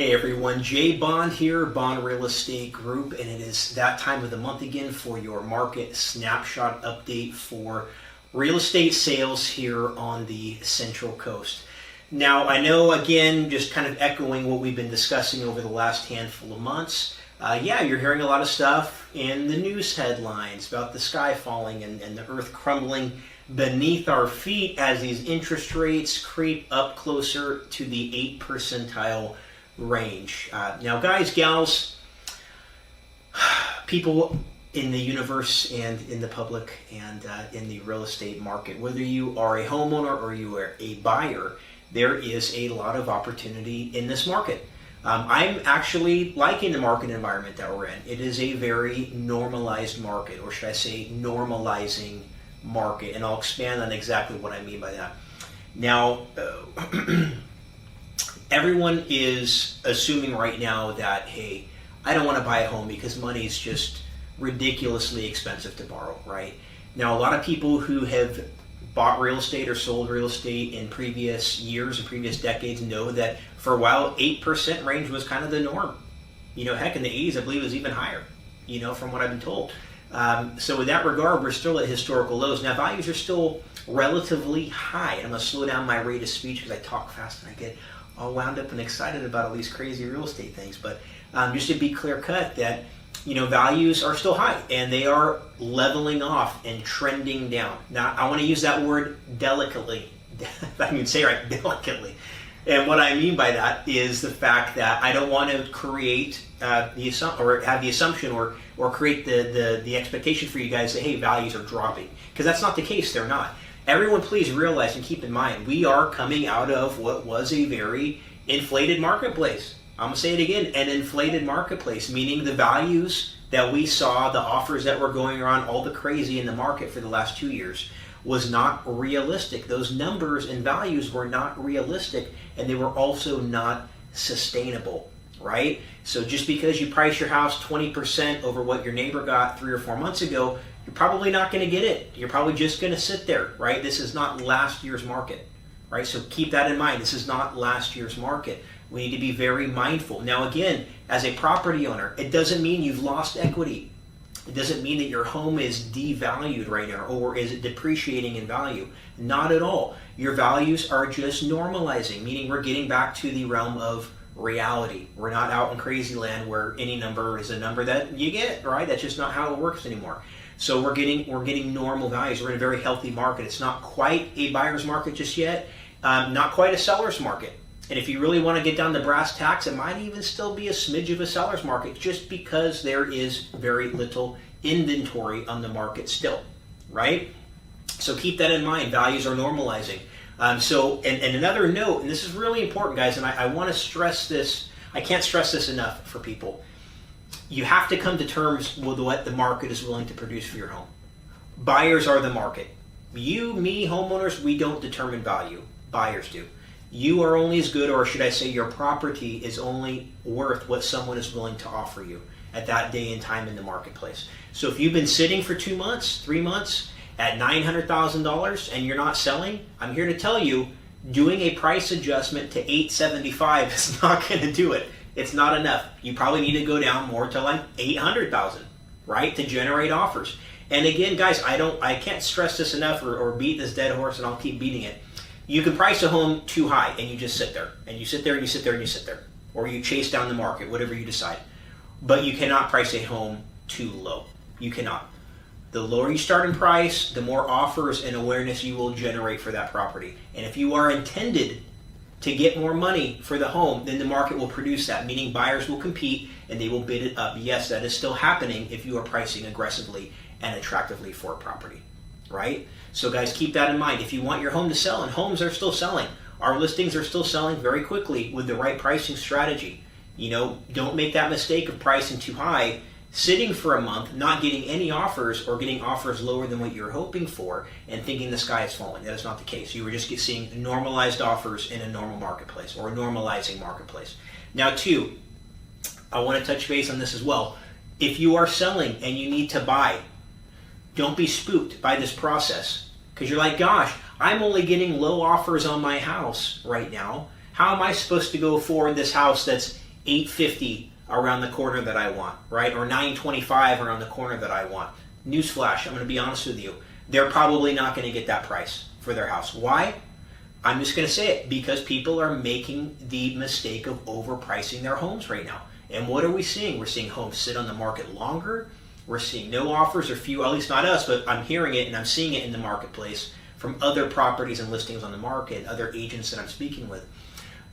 Hey everyone, Jay Bond here, Bond Real Estate Group, and it is that time of the month again for your market snapshot update for real estate sales here on the Central Coast. Now, I know, again, just kind of echoing what we've been discussing over the last handful of months, you're hearing a lot of stuff in the news headlines about the sky falling and the earth crumbling beneath our feet as these interest rates creep up closer to the 8th percentile range. Now, guys, gals, people in the universe and in the public and in the real estate market, whether you are a homeowner or you are a buyer, there is a lot of opportunity in this market. I'm actually liking the market environment that we're in. It is a very normalized market, or should I say normalizing market, and I'll expand on exactly what I mean by that. Now, everyone is assuming right now that, hey, I don't want to buy a home because money is just ridiculously expensive to borrow, right? Now, a lot of people who have bought real estate or sold real estate in previous years and previous decades know that for a while, 8% range was kind of the norm. Heck, in the 80s, I believe it was even higher, from what I've been told. So in that regard, we're still at historical lows. Now, values are still relatively high. And I'm going to slow down my rate of speech because I talk fast and I get all wound up and excited about all these crazy real estate things. But just to be clear cut that, values are still high and they are leveling off and trending down. Now, I want to use that word delicately, if I can say it right, delicately. And what I mean by that is the fact that I don't want to create have the assumption or create the expectation for you guys that, hey, values are dropping. Because that's not the case. They're not. Everyone, please realize and keep in mind, we are coming out of what was a very inflated marketplace. I'm going to say it again, an inflated marketplace, meaning the values that we saw, the offers that were going around, all the crazy in the market for the last 2 years was not realistic. Those numbers and values were not realistic, and they were also not sustainable, right? So just because you price your house 20% over what your neighbor got 3 or 4 months ago, you're probably not going to get it. You're probably just going to sit there, right? This is not last year's market, right? So keep that in mind. This is not last year's market. We need to be very mindful. Now, again, as a property owner, it doesn't mean you've lost equity. It doesn't mean that your home is devalued right now or is it depreciating in value. Not at all. Your values are just normalizing, meaning we're getting back to the realm of reality. We're not out in crazy land where any number is a number that you get, right? That's just not how it works anymore. So we're getting normal values. We're in a very healthy market. It's not quite a buyer's market just yet, not quite a seller's market. And if you really want to get down to brass tacks, it might even still be a smidge of a seller's market just because there is very little inventory on the market still, right? So keep that in mind. Values are normalizing. And another note, and this is really important, guys, and I want to stress this. I can't stress this enough for people. You have to come to terms with what the market is willing to produce for your home. Buyers are the market. You, me, homeowners, we don't determine value. Buyers do. You are only as good, or should I say your property is only worth what someone is willing to offer you at that day and time in the marketplace. So if you've been sitting for 2 months, 3 months at $900,000 and you're not selling, I'm here to tell you, doing a price adjustment to $875 is not going to do it. It's not enough. You probably need to go down more to like $800,000, right, to generate offers. And again, guys, I can't stress this enough or beat this dead horse, and I'll keep beating it. You can price a home too high and you just sit there and you sit there and you sit there and you sit there, or you chase down the market, whatever you decide. But you cannot price a home too low. You cannot. The lower you start in price, the more offers and awareness you will generate for that property. And if you are intended to get more money for the home, then the market will produce that, meaning buyers will compete and they will bid it up. Yes, that is still happening if you are pricing aggressively and attractively for a property, right? So guys, keep that in mind. If you want your home to sell, and homes are still selling, our listings are still selling very quickly with the right pricing strategy. Don't make that mistake of pricing too high, sitting for a month, not getting any offers or getting offers lower than what you're hoping for and thinking the sky is falling. That is not the case. You were just seeing normalized offers in a normal marketplace or a normalizing marketplace. Now, 2, I want to touch base on this as well. If you are selling and you need to buy, don't be spooked by this process because you're like, gosh, I'm only getting low offers on my house right now. How am I supposed to go forward this house that's 850 around the corner that I want, right? Or 925 around the corner that I want. Newsflash, I'm going to be honest with you. They're probably not going to get that price for their house. Why? I'm just going to say it, because people are making the mistake of overpricing their homes right now. And what are we seeing? We're seeing homes sit on the market longer. We're seeing no offers or few, at least not us, but I'm hearing it and I'm seeing it in the marketplace from other properties and listings on the market, other agents that I'm speaking with.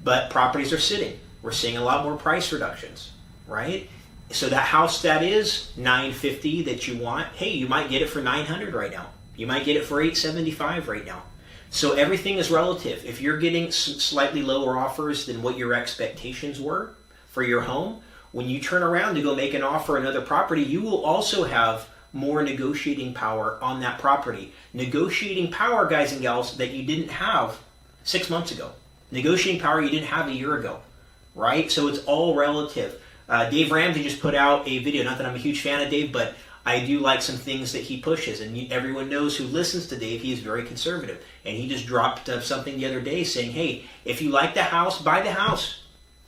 But properties are sitting. We're seeing a lot more price reductions, right? So that house that is $950 that you want, hey, you might get it for $900 right now. You might get it for $875 right now. So everything is relative. If you're getting slightly lower offers than what your expectations were for your home, when you turn around to go make an offer on another property, you will also have more negotiating power on that property. Negotiating power, guys and gals, that you didn't have 6 months ago. Negotiating power you didn't have a year ago, right? So it's all relative. Dave Ramsey just put out a video. Not that I'm a huge fan of Dave, but I do like some things that he pushes. And everyone knows who listens to Dave, he is very conservative. And he just dropped something the other day saying, hey, if you like the house, buy the house.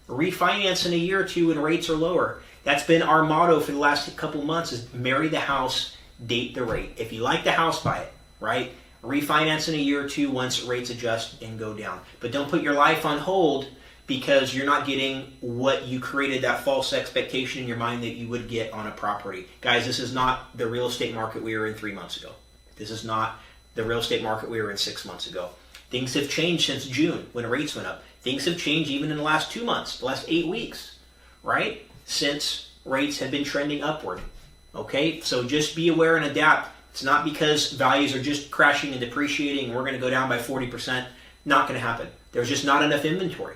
Refinance in a year or two when rates are lower. That's been our motto for the last couple of months, is marry the house, date the rate. If you like the house, buy it, right? Refinance in a year or two once rates adjust and go down. But don't put your life on hold because you're not getting what you created, that false expectation in your mind that you would get on a property. Guys, this is not the real estate market we were in 3 months ago. This is not the real estate market we were in 6 months ago. Things have changed since June when rates went up. Things have changed even in the last 2 months, the last 8 weeks, right? Since rates have been trending upward. Okay, so just be aware and adapt. It's not because values are just crashing and depreciating and we're going to go down by 40%. Not going to happen. There's just not enough inventory,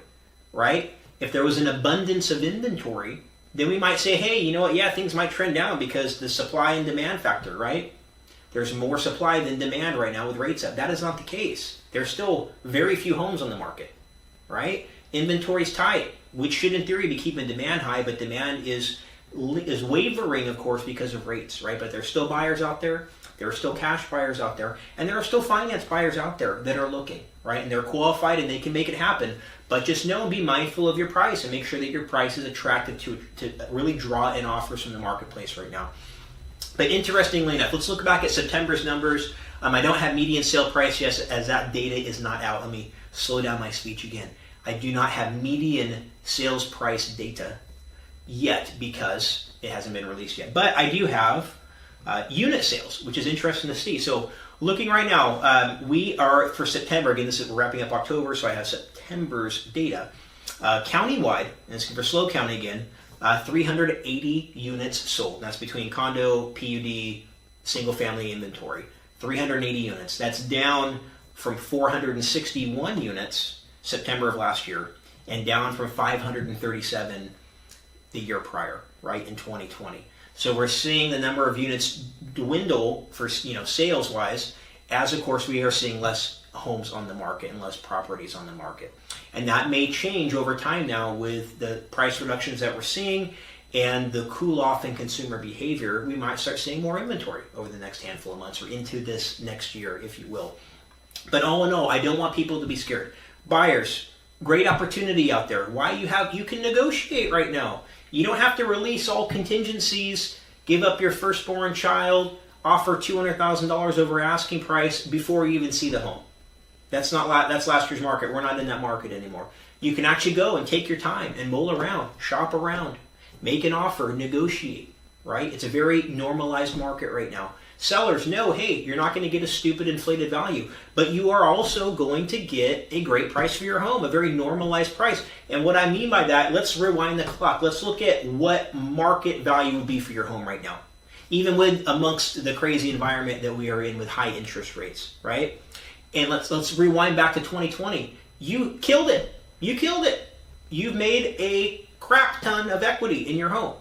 right? If there was an abundance of inventory, then we might say, hey, you know what? Yeah, things might trend down because the supply and demand factor, right? There's more supply than demand right now with rates up. That is not the case. There's still very few homes on the market, right? Inventory's tight, which should in theory be keeping demand high, but demand is wavering, of course, because of rates, right? But there's still buyers out there. There are still cash buyers out there, and there are still finance buyers out there that are looking, right? And they're qualified and they can make it happen. But just know and be mindful of your price and make sure that your price is attractive to really draw in offers from the marketplace right now. But interestingly enough, let's look back at September's numbers. I don't have median sale price yet, as that data is not out. Let me slow down my speech again. I do not have median sales price data yet because it hasn't been released yet. But I do have unit sales, which is interesting to see. So looking right now, we are for September. Again, we're wrapping up October, so I have September's data. Countywide, and it's for SLO County again, 380 units sold. That's between condo, PUD, single family inventory. 380 units. That's down from 461 units September of last year, and down from 537 the year prior, right, in 2020. So we're seeing the number of units dwindle for, sales wise, as of course we are seeing less homes on the market and less properties on the market. And that may change over time now with the price reductions that we're seeing and the cool off in consumer behavior. We might start seeing more inventory over the next handful of months or into this next year, if you will. But all in all, I don't want people to be scared. Buyers, great opportunity out there. You can negotiate right now. You don't have to release all contingencies, give up your firstborn child, offer $200,000 over asking price before you even see the home. That's last year's market. We're not in that market anymore. You can actually go and take your time and mull around, shop around, make an offer, negotiate, right? It's a very normalized market right now. Sellers know, hey, you're not going to get a stupid inflated value, but you are also going to get a great price for your home, a very normalized price. And what I mean by that, let's rewind the clock. Let's look at what market value would be for your home right now, even with amongst the crazy environment that we are in with high interest rates, right? And let's rewind back to 2020. You killed it. You've made a crap ton of equity in your home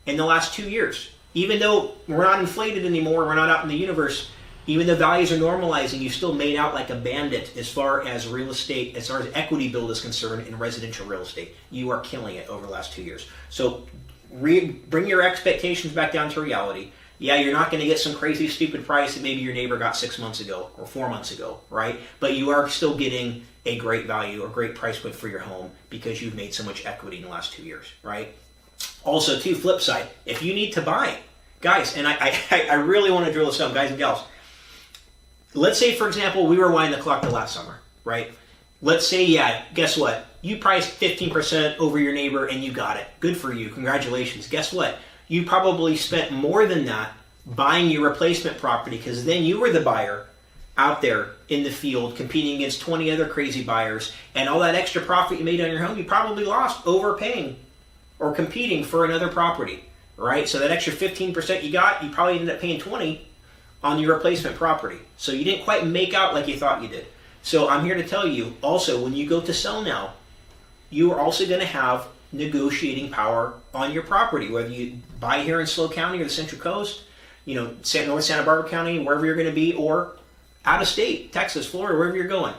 in the last 2 years. Even though we're not inflated anymore, we're not out in the universe, even though values are normalizing, you still made out like a bandit as far as real estate, as far as equity build is concerned in residential real estate. You are killing it over the last 2 years. So bring your expectations back down to reality. Yeah, you're not going to get some crazy stupid price that maybe your neighbor got 6 months ago or 4 months ago, right? But you are still getting a great value or great price point for your home because you've made so much equity in the last 2 years, right? Also, too, flip side, if you need to buy, guys, and I really want to drill this home, guys and gals. Let's say, for example, we were winding the clock to last summer, right? Let's say, yeah, guess what? You priced 15% over your neighbor and you got it. Good for you. Congratulations. Guess what? You probably spent more than that buying your replacement property because then you were the buyer out there in the field competing against 20 other crazy buyers, and all that extra profit you made on your home, you probably lost overpaying or competing for another property, right? So that extra 15% you got, you probably ended up paying 20 on your replacement property. So you didn't quite make out like you thought you did. So I'm here to tell you also, when you go to sell now, you are also going to have negotiating power on your property, whether you buy here in SLO County or the Central Coast, North Santa Barbara County, wherever you're going to be, or out of state, Texas, Florida, wherever you're going.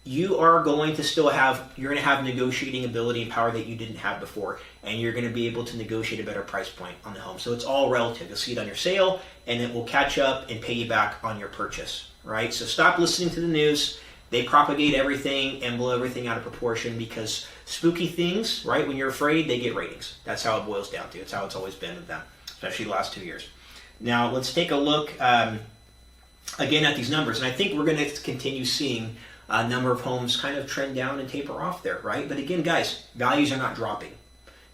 You're going to have negotiating ability and power that you didn't have before, and you're going to be able to negotiate a better price point on the home. So it's all relative. You'll see it on your sale, and it will catch up and pay you back on your purchase, right? So stop listening to the news. They propagate everything and blow everything out of proportion because spooky things, right, when you're afraid, they get ratings. That's how it boils down to. It's how it's always been with them, especially the last 2 years. Now, let's take a look again at these numbers. And I think we're going to continue seeing a number of homes kind of trend down and taper off there, right? But again, guys, values are not dropping.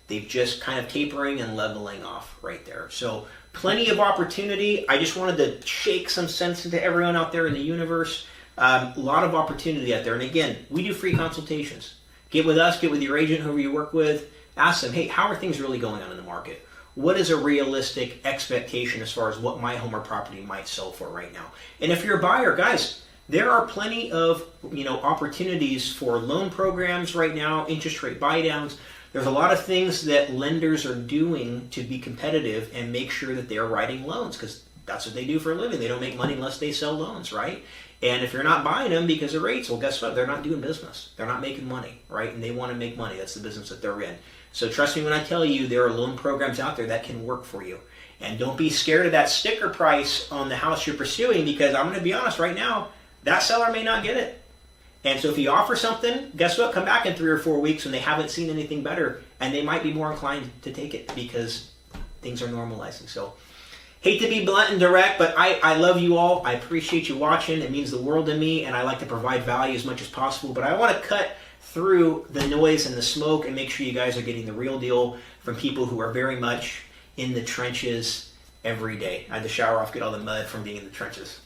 They've just kind of tapering and leveling off right there. So plenty of opportunity. I just wanted to shake some sense into everyone out there in the universe. A lot of opportunity out there. And again, we do free consultations. Get with us, get with your agent, whoever you work with. Ask them, hey, how are things really going on in the market? What is a realistic expectation as far as what my home or property might sell for right now? And if you're a buyer, guys, there are plenty of opportunities for loan programs right now, interest rate buy downs. There's a lot of things that lenders are doing to be competitive and make sure that they're writing loans because that's what they do for a living. They don't make money unless they sell loans, right? And if you're not buying them because of rates, well, guess what? They're not doing business. They're not making money, right? And they want to make money. That's the business that they're in. So trust me when I tell you there are loan programs out there that can work for you. And don't be scared of that sticker price on the house you're pursuing because I'm going to be honest right now, that seller may not get it. And so if you offer something, guess what? Come back in 3 or 4 weeks when they haven't seen anything better and they might be more inclined to take it because things are normalizing. So hate to be blunt and direct, but I love you all. I appreciate you watching. It means the world to me, and I like to provide value as much as possible. But I want to cut through the noise and the smoke and make sure you guys are getting the real deal from people who are very much in the trenches every day. I had to shower off, get all the mud from being in the trenches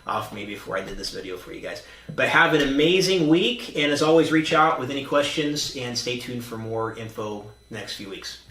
off me before I did this video for you guys. But have an amazing week, and as always, reach out with any questions and stay tuned for more info next few weeks.